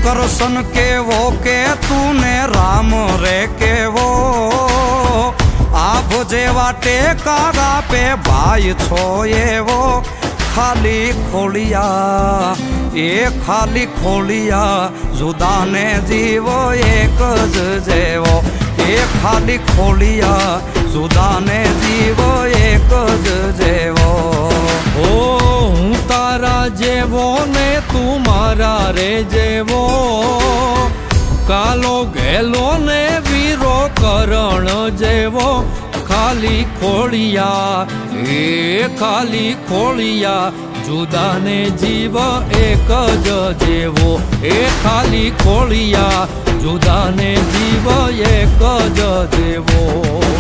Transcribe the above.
કરશન કેવો કે તું ને રામ રે કેવો આભ જેવા ટેકા આપે ભાઈ છો એવો ખાલી ખોલિયા એ ખાલી ખોલિયા જુદાને જીવો એક જ જેવો એ ખાલી ખોલિયા જુદાને જીવો એક જ જેવો ઓ હું તારા જેવો ને તું મારા રે જેવો કાલો ગેલો ને વીરો કરણ જેવો ખાલી ખોળિયા એ ખાલી ખોળિયા જુદાને જીવ એક જ જેવો એ ખાલી ખોળિયા જુદાને જીવ એક જ જેવો।